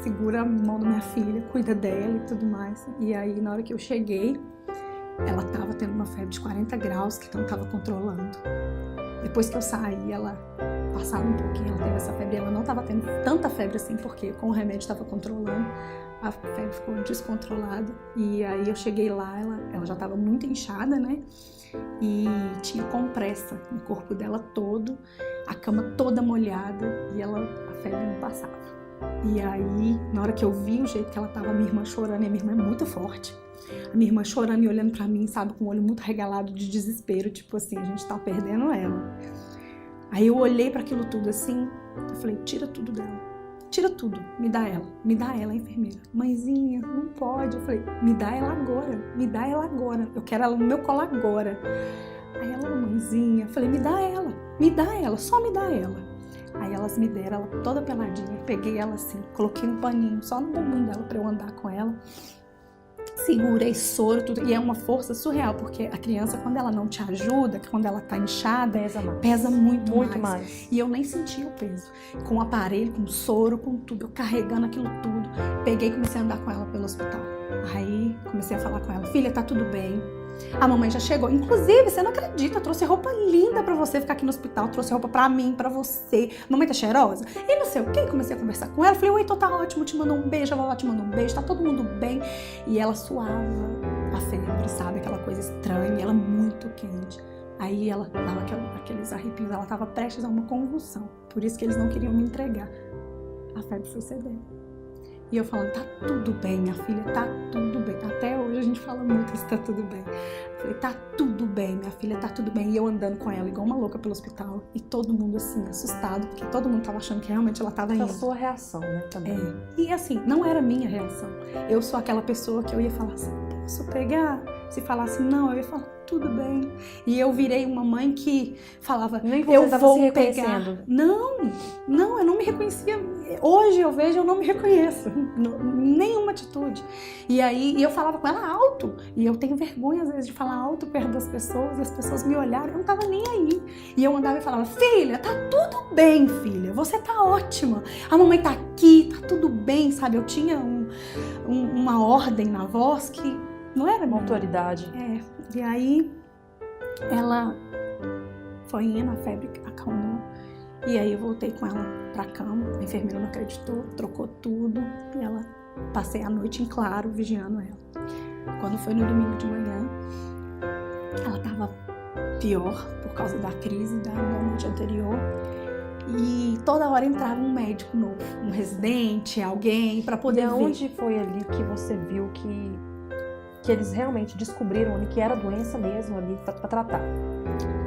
segura a mão da minha filha, cuida dela e tudo mais. E aí, na hora que eu cheguei, ela tava tendo uma febre de 40 graus, que não tava controlando. Depois que eu saí, ela passava um pouquinho, ela teve essa febre. Ela não tava tendo tanta febre assim, porque com o remédio estava controlando. A febre ficou descontrolada. E aí eu cheguei lá, ela já estava muito inchada, né? E tinha compressa no corpo dela todo, a cama toda molhada, e a febre não passava. E aí, na hora que eu vi o jeito que ela tava, a minha irmã chorando, e a minha irmã é muito forte. A minha irmã chorando e olhando pra mim, sabe, com o olho muito regalado de desespero, tipo assim, a gente tá perdendo ela. Aí eu olhei pra aquilo tudo assim, eu falei, tira tudo dela. Tira tudo, me dá ela, enfermeira. Mãezinha, não pode. Eu falei, me dá ela agora, eu quero ela no meu colo agora. Aí ela, mãezinha, eu falei, me dá ela, só me dá ela. Aí elas me deram ela toda peladinha, peguei ela assim, coloquei um paninho só no bumbum dela pra eu andar com ela. Segurei soro, tudo, e é uma força surreal, porque a criança, quando ela não te ajuda, quando ela tá inchada, pesa muito mais. E eu nem senti o peso. Com o aparelho, com o soro, com tudo, eu carregando aquilo tudo. Peguei e comecei a andar com ela pelo hospital. Aí comecei a falar com ela, filha, tá tudo bem. A mamãe já chegou. Inclusive, você não acredita, eu trouxe roupa linda pra você ficar aqui no hospital. Trouxe roupa pra mim, pra você. Mamãe tá cheirosa? E não sei o quê. Comecei a conversar com ela. Falei, oi, Heitor, tá ótimo, te mandou um beijo. A vovó te mandou um beijo, tá todo mundo bem. E ela suava a febre, sabe? Aquela coisa estranha. E ela muito quente. Aí ela dava aqueles arrepios. Ela tava prestes a uma convulsão. Por isso que eles não queriam me entregar. A febre foi cedendo. E eu falando, tá tudo bem, minha filha, tá tudo bem. Até hoje a gente fala muito isso, tá tudo bem. Eu falei, tá tudo bem, minha filha, tá tudo bem. E eu andando com ela igual uma louca pelo hospital. E todo mundo assim, assustado, porque todo mundo tava achando que realmente ela tava indo. A sua reação, né, também. E assim, não era minha reação. Eu sou aquela pessoa que eu ia falar assim, posso pegar? Se falasse não, eu ia falar, tudo bem. E eu virei uma mãe que falava, eu vou pegar. Não, eu não me reconhecia. Hoje eu vejo, eu não me reconheço. Nenhuma atitude. E aí eu falava com ela alto. E eu tenho vergonha, às vezes, de falar alto perto das pessoas. E as pessoas me olharam, eu não tava nem aí. E eu andava e falava, filha, tá tudo bem, filha. Você tá ótima. A mamãe tá aqui, tá tudo bem, sabe? Eu tinha uma ordem na voz que Não era Uma minha autoridade. E aí ela foi indo, a febre acalmou. E aí eu voltei com ela pra cama. A enfermeira não acreditou, trocou tudo. E ela passei a noite em claro, vigiando ela. Quando foi no domingo de manhã, ela tava pior por causa da crise da noite anterior. E toda hora entrava um médico novo, um residente, alguém pra poder E ver. onde foi ali que você viu que eles realmente descobriram ali que era doença mesmo ali pra tratar?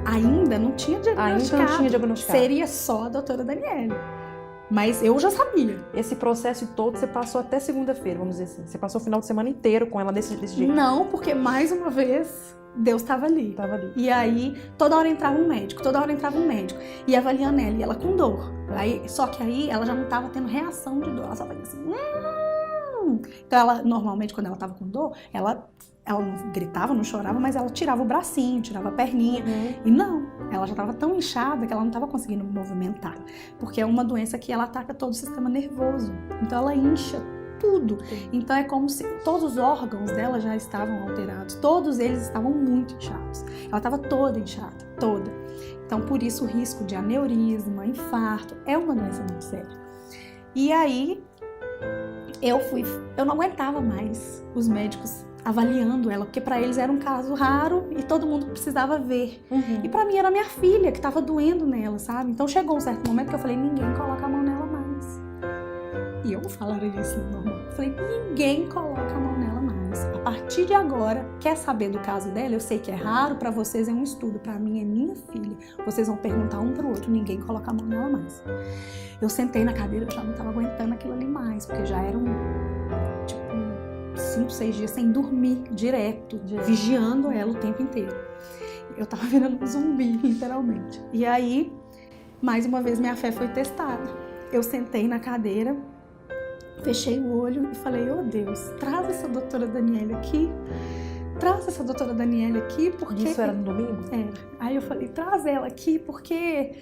Ainda não tinha diagnosticado. Ainda não tinha diagnosticado. Seria só a doutora Daniele. Mas eu já sabia. Esse processo todo você passou até segunda-feira, vamos dizer assim. Você passou o final de semana inteiro com ela desse jeito. Não, porque mais uma vez Deus estava ali. Tava ali. E aí toda hora entrava um médico, e avaliando ela, e ela com dor. Só que aí ela já não estava tendo reação de dor, ela só fazia assim. Então ela, normalmente, quando ela estava com dor, ela não gritava, não chorava, mas ela tirava o bracinho, tirava a perninha. E não, ela já estava tão inchada que ela não estava conseguindo movimentar. Porque é uma doença que ela ataca todo o sistema nervoso. Então ela incha tudo. Então é como se todos os órgãos dela já estavam alterados. Todos eles estavam muito inchados. Ela estava toda inchada, toda. Então por isso o risco de aneurisma, infarto, é uma doença muito séria. E aí eu não aguentava mais os médicos avaliando ela, porque para eles era um caso raro e todo mundo precisava ver. E para mim era minha filha que estava doendo nela, sabe? Então chegou um certo momento que eu falei, ninguém coloca a mão nela mais. E eu falaria isso normal. Eu falei, ninguém coloca a mão nela mais. A partir de agora, quer saber do caso dela? Eu sei que é raro, para vocês é um estudo, para mim é minha filha. Vocês vão perguntar um pro outro, ninguém coloca a mão nela mais. Eu sentei na cadeira, eu já não estava aguentando aquilo ali mais, porque já eram 5, 6 dias sem dormir, direto, vigiando ela o tempo inteiro. Eu tava virando um zumbi, literalmente. E aí, mais uma vez, minha fé foi testada. Eu sentei na cadeira, fechei o olho e falei, oh Deus, traz essa doutora Daniele aqui. Traz essa doutora Daniele aqui, porque... Isso era no domingo? Era. Aí eu falei, traz ela aqui, porque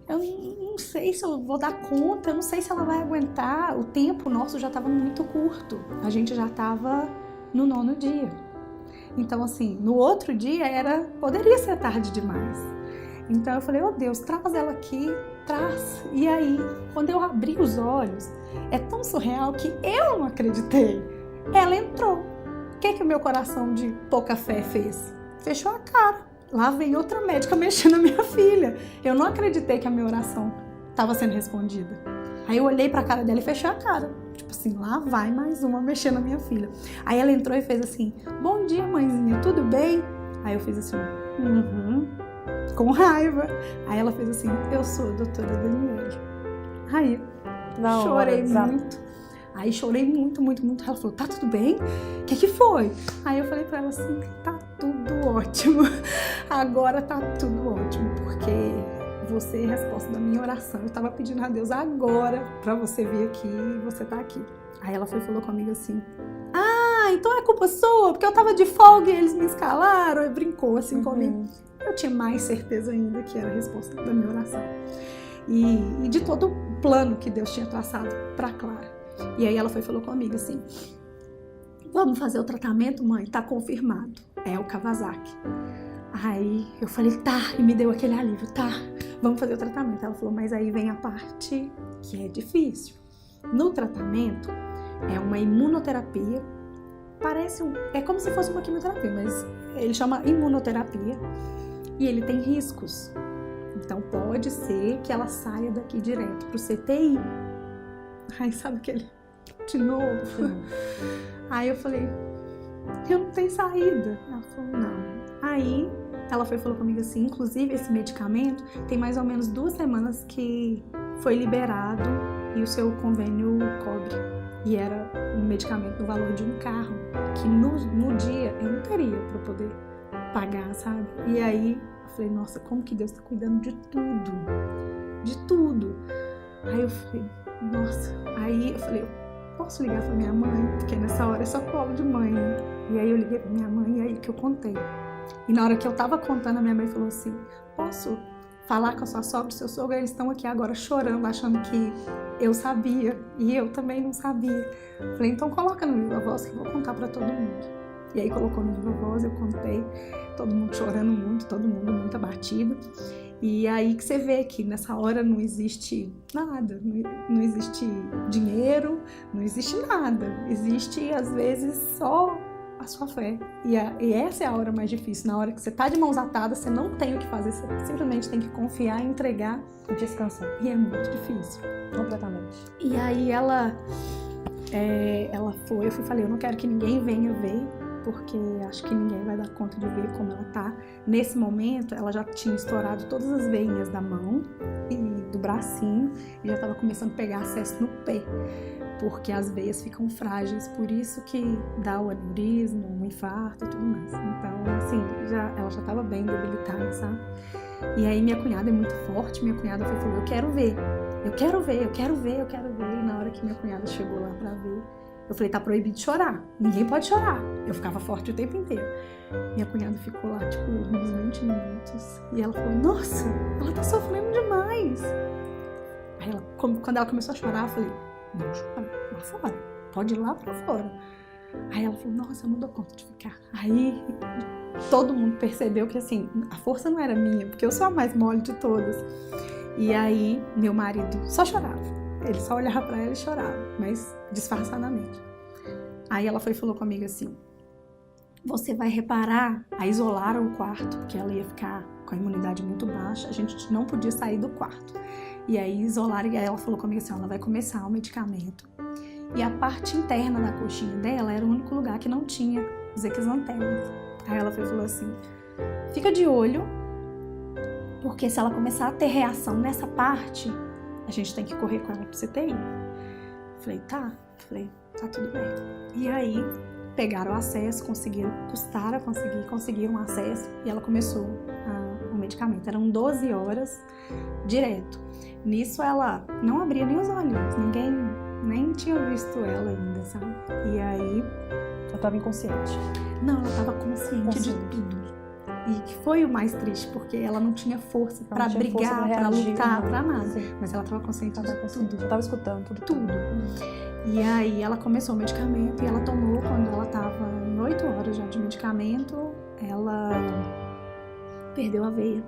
eu não sei se eu vou dar conta, eu não sei se ela vai aguentar. O tempo nosso já estava muito curto. A gente já estava no 9º dia. Então, assim, no outro dia poderia ser tarde demais. Então eu falei, oh Deus, traz ela aqui, traz. E aí, quando eu abri os olhos, é tão surreal que eu não acreditei. Ela entrou. O que o meu coração de pouca fé fez? Fechou a cara. Lá vem outra médica mexendo na minha filha. Eu não acreditei que a minha oração estava sendo respondida. Aí eu olhei pra cara dela e fechei a cara. Tipo assim, lá vai mais uma mexendo na minha filha. Aí ela entrou e fez assim, bom dia, mãezinha, tudo bem? Aí eu fiz assim, com raiva. Aí ela fez assim, eu sou a doutora Daniele. Aí chorei muito. Aí chorei muito, muito, muito. Ela falou, tá tudo bem? O que foi? Aí eu falei pra ela assim, tá tudo ótimo. Agora tá tudo ótimo, porque você é a resposta da minha oração. Eu tava pedindo a Deus agora pra você vir aqui e você tá aqui. Aí ela falou comigo assim, então é culpa sua, porque eu tava de folga e eles me escalaram. E brincou assim comigo. Eu tinha mais certeza ainda que era a resposta da minha oração. E de todo o plano que Deus tinha traçado pra Clara. E aí ela falou comigo assim, vamos fazer o tratamento, mãe? Tá confirmado. É o Kawasaki. Aí eu falei, tá. E me deu aquele alívio, tá. Vamos fazer o tratamento. Ela falou, mas aí vem a parte que é difícil. No tratamento, é uma imunoterapia. É como se fosse uma quimioterapia, mas ele chama imunoterapia. E ele tem riscos. Então pode ser que ela saia daqui direto pro CTI. Aí sabe aquele de novo? Aí eu falei, eu não tenho saída. Ela falou, não. Aí ela falou comigo assim, inclusive esse medicamento tem mais ou menos 2 semanas que foi liberado e o seu convênio cobre. E era um medicamento no valor de um carro, que no dia eu não teria para poder pagar, sabe? E aí eu falei, nossa, como que Deus tá cuidando de tudo? De tudo. Aí eu falei, nossa. Aí eu falei, posso ligar pra minha mãe? Porque nessa hora é só colo de mãe, né? E aí eu liguei pra minha mãe e aí que eu contei. E na hora que eu tava contando, a minha mãe falou assim, posso falar com a sua sogra e seu sogro? Eles estão aqui agora chorando, achando que eu sabia. E eu também não sabia. Falei, então coloca no Viva Voz que eu vou contar pra todo mundo. E aí colocou no Viva Voz, eu contei, todo mundo chorando muito, todo mundo muito abatido. E aí que você vê que nessa hora não existe nada, não existe dinheiro, não existe nada. Existe, às vezes, só a sua fé. E essa é a hora mais difícil. Na hora que você tá de mãos atadas, você não tem o que fazer, você simplesmente tem que confiar, entregar E descansar. e é muito difícil. Completamente. E aí ela foi, eu falei, eu não quero que ninguém venha ver, porque acho que ninguém vai dar conta de ver como ela tá. Nesse momento, ela já tinha estourado todas as veinhas da mão e do bracinho e já estava começando a pegar acesso no pé, porque as veias ficam frágeis, por isso que dá o aneurisma, o infarto e tudo mais. Então, assim, ela já estava bem debilitada, sabe? E aí minha cunhada é muito forte, minha cunhada falou, eu quero ver. E na hora que minha cunhada chegou lá pra ver, eu falei, tá proibido de chorar, ninguém pode chorar. Eu ficava forte o tempo inteiro. Minha cunhada ficou lá, tipo, uns 20 minutos. E ela falou, nossa, ela tá sofrendo demais. Aí quando ela começou a chorar, eu falei, não chora, lá fora, pode ir lá pra fora. Aí ela falou, nossa, eu não dou conta de ficar. Aí todo mundo percebeu que, assim, a força não era minha, porque eu sou a mais mole de todas. E aí meu marido só chorava. Ele só olhava pra ela e chorava, mas disfarçadamente. Aí ela foi e falou comigo assim, você vai reparar, aí isolaram o quarto, porque ela ia ficar com a imunidade muito baixa, a gente não podia sair do quarto. E aí isolaram, e aí ela falou comigo assim, ela vai começar o medicamento. E a parte interna da coxinha dela era o único lugar que não tinha os exantemas. Aí ela foi e falou assim, fica de olho, porque se ela começar a ter reação nessa parte, a gente tem que correr com ela pro CTI. Falei, tá tudo bem. E aí, pegaram o acesso, conseguiram acesso e ela começou o medicamento. Eram 12 horas direto. Nisso ela não abria nem os olhos, ninguém nem tinha visto ela ainda, sabe? E aí... Ela estava inconsciente. Não, ela estava consciente de tudo. E que foi o mais triste, porque ela não tinha força para brigar, para lutar, para nada. Sim. Mas ela estava consciente de tudo. Ela estava escutando tudo. E aí ela começou o medicamento e ela tomou, quando ela estava em 8 horas já de medicamento, ela perdeu a veia.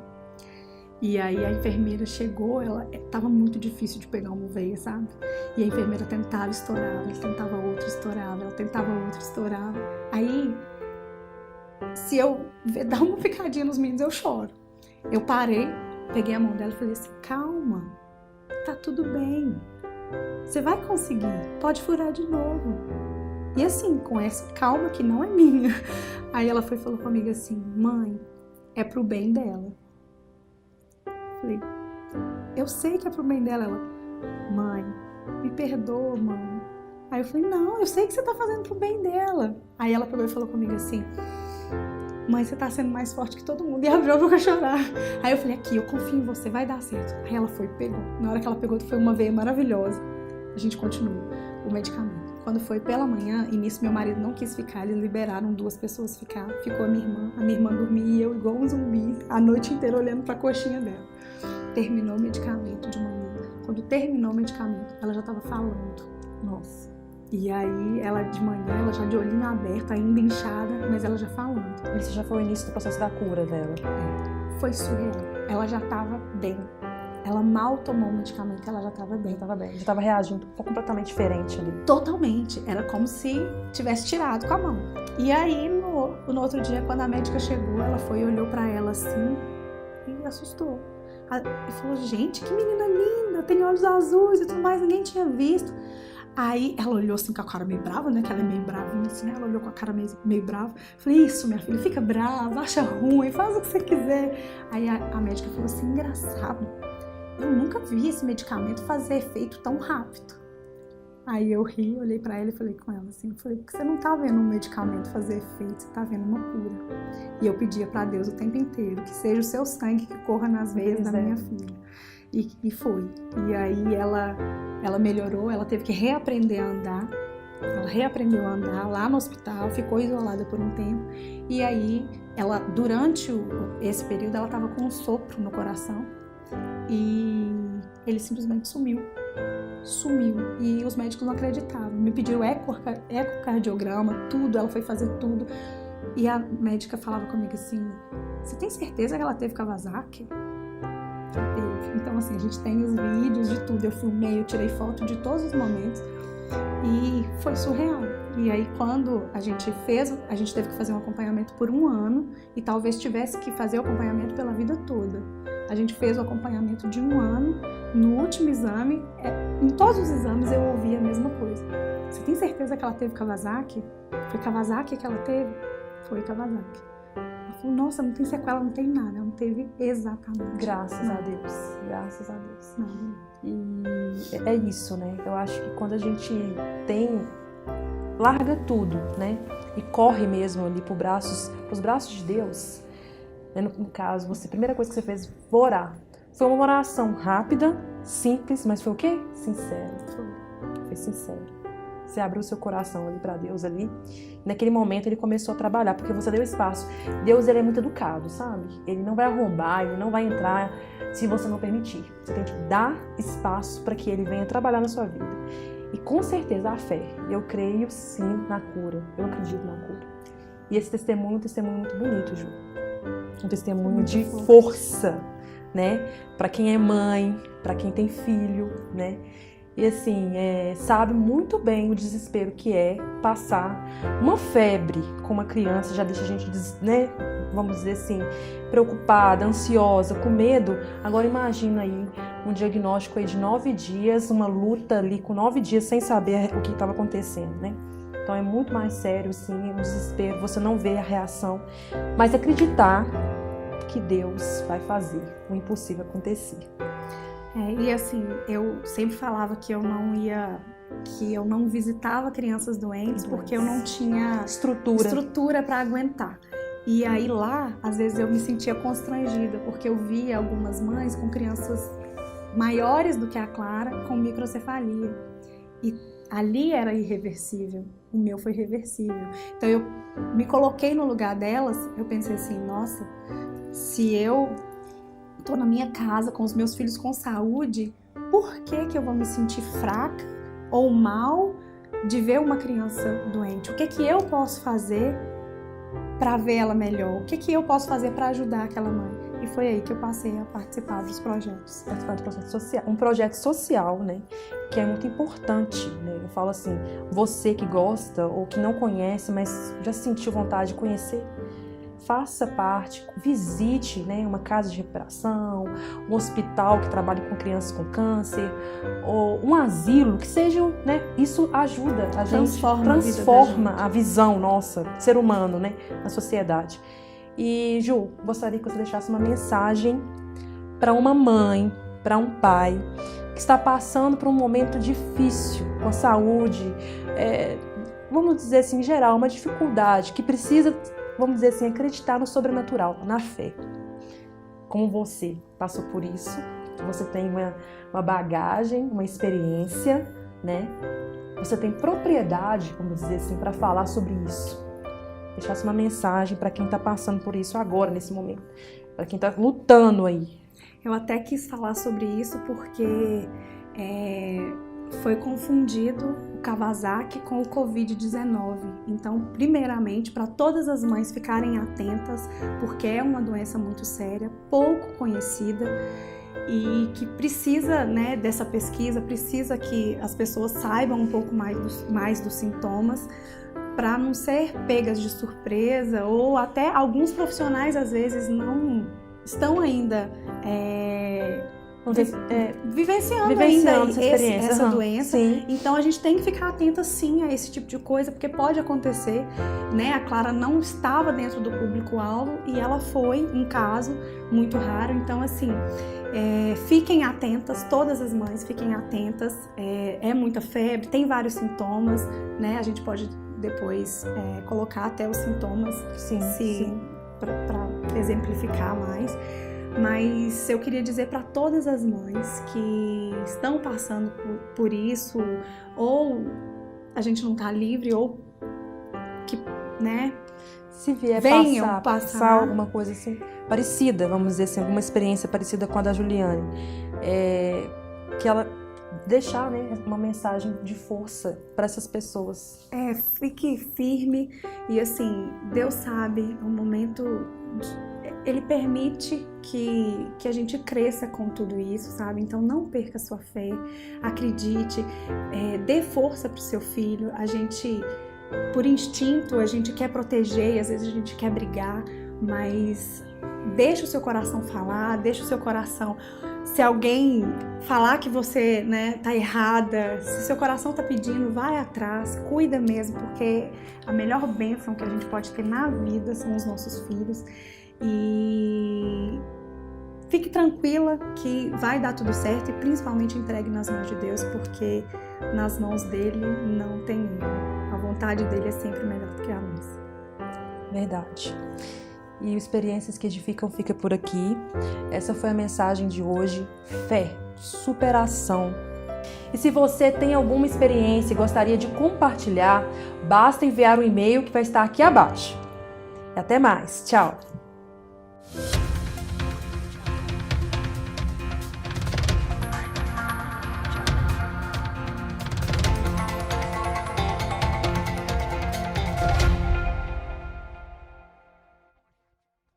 E aí a enfermeira chegou, estava muito difícil de pegar uma veia, sabe? E a enfermeira tentava estourar, ela tentava outra, estourava, ela tentava outra, estourava. Aí, se eu dar uma picadinha nos meninos, eu choro. Eu parei, peguei a mão dela e falei assim, calma, tá tudo bem. Você vai conseguir, pode furar de novo. E assim, com essa calma que não é minha. Aí ela foi e falou comigo assim, mãe, é pro bem dela. Falei, eu sei que é pro bem dela. Ela, mãe, me perdoa, mãe. Aí eu falei, não, eu sei que você tá fazendo pro bem dela. Aí ela pegou e falou comigo assim, mãe, você tá sendo mais forte que todo mundo. E abriu a boca a chorar. Aí eu falei, aqui, eu confio em você, vai dar certo. Aí ela foi e pegou. Na hora que ela pegou, foi uma veia maravilhosa. A gente continuou o medicamento. Quando foi pela manhã, e nisso meu marido não quis ficar, eles liberaram 2 pessoas ficar. Ficou a minha irmã dormia e eu igual um zumbi, a noite inteira olhando pra coxinha dela. Terminou o medicamento de manhã. Quando terminou o medicamento, ela já estava falando. Nossa. E aí, ela de manhã, ela já de olhinho aberto, ainda inchada, mas ela já falando. Esse já foi o início do processo da cura dela. Foi surreal. Ela já estava bem. Ela mal tomou o medicamento, ela já estava bem. Já estava reagindo completamente diferente ali. Totalmente. Era como se tivesse tirado com a mão. E aí, no outro dia, quando a médica chegou, ela foi e olhou para ela assim e assustou. E falou, gente, que menina linda, tem olhos azuis e tudo mais, ninguém tinha visto. Aí ela olhou assim com a cara meio brava, né, que ela é meio bravinha assim, né? Ela olhou com a cara meio brava. Falei, isso, minha filha, fica brava, acha ruim, faz o que você quiser. Aí a médica falou assim, engraçado, eu nunca vi esse medicamento fazer efeito tão rápido. Aí eu ri, olhei pra ela e falei com ela assim, falei, porque você não tá vendo um medicamento fazer efeito, você tá vendo uma cura. E eu pedia pra Deus o tempo inteiro, que seja o seu sangue que corra nas veias da minha filha. E foi. E aí ela melhorou, ela teve que reaprender a andar. Ela reaprendeu a andar lá no hospital, ficou isolada por um tempo. E aí, ela, durante esse período, ela tava com um sopro no coração. E ele simplesmente sumiu. sumiu. E os médicos não acreditavam. Me pediram ecocardiograma, tudo, ela foi fazer tudo. E a médica falava comigo assim, você tem certeza que ela teve Kawasaki? Ela teve. Então, assim, a gente tem os vídeos de tudo. Eu filmei, eu tirei foto de todos os momentos. E foi surreal. E aí, quando a gente teve que fazer um acompanhamento por 1 ano e talvez tivesse que fazer o acompanhamento pela vida toda. A gente fez o acompanhamento de 1 ano. No último exame, em todos os exames eu ouvi a mesma coisa. Você tem certeza que ela teve Kawasaki? Foi Kawasaki que ela teve? Foi Kawasaki. Ela falou, nossa, não tem sequela, não tem nada. Ela não teve exatamente. Graças a Deus. Graças a Deus. Nada. E é isso, né? Eu acho que quando a gente larga tudo, né? E corre mesmo ali pros braços de Deus, né? No caso, a primeira coisa que você fez foi orar. Foi uma oração rápida, simples, mas foi o quê? Sincera. Foi sincero. Você abriu o seu coração ali para Deus ali. Naquele momento ele começou a trabalhar, porque você deu espaço. Deus, ele é muito educado, sabe? Ele não vai arrombar, ele não vai entrar se você não permitir. Você tem que dar espaço para que ele venha trabalhar na sua vida. E com certeza a fé. Eu creio sim na cura. Eu acredito na cura. E esse testemunho é um testemunho muito bonito, Ju. Um testemunho muito de força, né? Para quem é mãe, para quem tem filho, né? E assim, sabe muito bem o desespero que é passar uma febre com uma criança, já deixa a gente, né, vamos dizer assim, preocupada, ansiosa, com medo. Agora imagina aí um diagnóstico aí de 9 dias, uma luta ali com 9 dias sem saber o que estava acontecendo, né? Então é muito mais sério, sim, o desespero, você não vê a reação, mas acreditar que Deus vai fazer o impossível acontecer. E assim, eu sempre falava que eu não visitava crianças doentes porque eu não tinha estrutura para aguentar. E aí lá, às vezes eu me sentia constrangida porque eu via algumas mães com crianças maiores do que a Clara com microcefalia. E ali era irreversível, o meu foi reversível. Então eu me coloquei no lugar delas, eu pensei assim, nossa, se eu tô na minha casa com os meus filhos com saúde, por que eu vou me sentir fraca ou mal de ver uma criança doente? O que eu posso fazer para ver ela melhor? O que eu posso fazer para ajudar aquela mãe? E foi aí que eu passei a participar dos projetos. Participar do projeto social, um projeto social, né? Que é muito importante, né? Eu falo assim, você que gosta ou que não conhece, mas já sentiu vontade de conhecer, faça parte, visite, né, uma casa de recuperação, um hospital que trabalhe com crianças com câncer, ou um asilo, que seja, né, isso ajuda a gente, transforma a visão nossa, ser humano, né, na sociedade. E, Ju, gostaria que você deixasse uma mensagem para uma mãe, para um pai, que está passando por um momento difícil com a saúde, vamos dizer assim, em geral, uma dificuldade, que precisa, vamos dizer assim, acreditar no sobrenatural, na fé. Como você passou por isso, você tem uma bagagem, uma experiência, né? Você tem propriedade, vamos dizer assim, para falar sobre isso. Deixasse uma mensagem para quem está passando por isso agora, nesse momento. Para quem está lutando aí. Eu até quis falar sobre isso porque foi confundido o Kawasaki com o Covid-19. Então, primeiramente, para todas as mães ficarem atentas, porque é uma doença muito séria, pouco conhecida e que precisa, né, dessa pesquisa, precisa que as pessoas saibam um pouco mais dos sintomas, para não ser pegas de surpresa, ou até alguns profissionais às vezes não estão ainda vivenciando ainda essa doença. Sim. Então a gente tem que ficar atenta sim a esse tipo de coisa, porque pode acontecer, né? A Clara não estava dentro do público-alvo e ela foi um caso muito raro. Então assim, fiquem atentas, todas as mães fiquem atentas, é muita febre, tem vários sintomas, né? A gente pode depois colocar até os sintomas, sim. Para exemplificar mais. Mas eu queria dizer para todas as mães que estão passando por isso, ou a gente não está livre, ou que, né, se vier passar alguma coisa assim parecida, vamos dizer assim, alguma experiência parecida com a da Juliane, que ela deixar, né, uma mensagem de força para essas pessoas. Fique firme e assim, Deus sabe o momento, Ele permite que a gente cresça com tudo isso, sabe? Então não perca sua fé, acredite, dê força para o seu filho. A gente, por instinto, a gente quer proteger e às vezes a gente quer brigar, mas deixa o seu coração falar, deixa o seu coração. Se alguém falar que você, né, tá errada, se seu coração tá pedindo, vai atrás, cuida mesmo, porque a melhor bênção que a gente pode ter na vida são os nossos filhos. E fique tranquila que vai dar tudo certo e principalmente entregue nas mãos de Deus, porque nas mãos dele não tem erro. A vontade dele é sempre melhor do que a nossa. Verdade. E o Experiências que Edificam fica por aqui. Essa foi a mensagem de hoje. Fé, superação. E se você tem alguma experiência e gostaria de compartilhar, basta enviar um e-mail que vai estar aqui abaixo. E até mais. Tchau!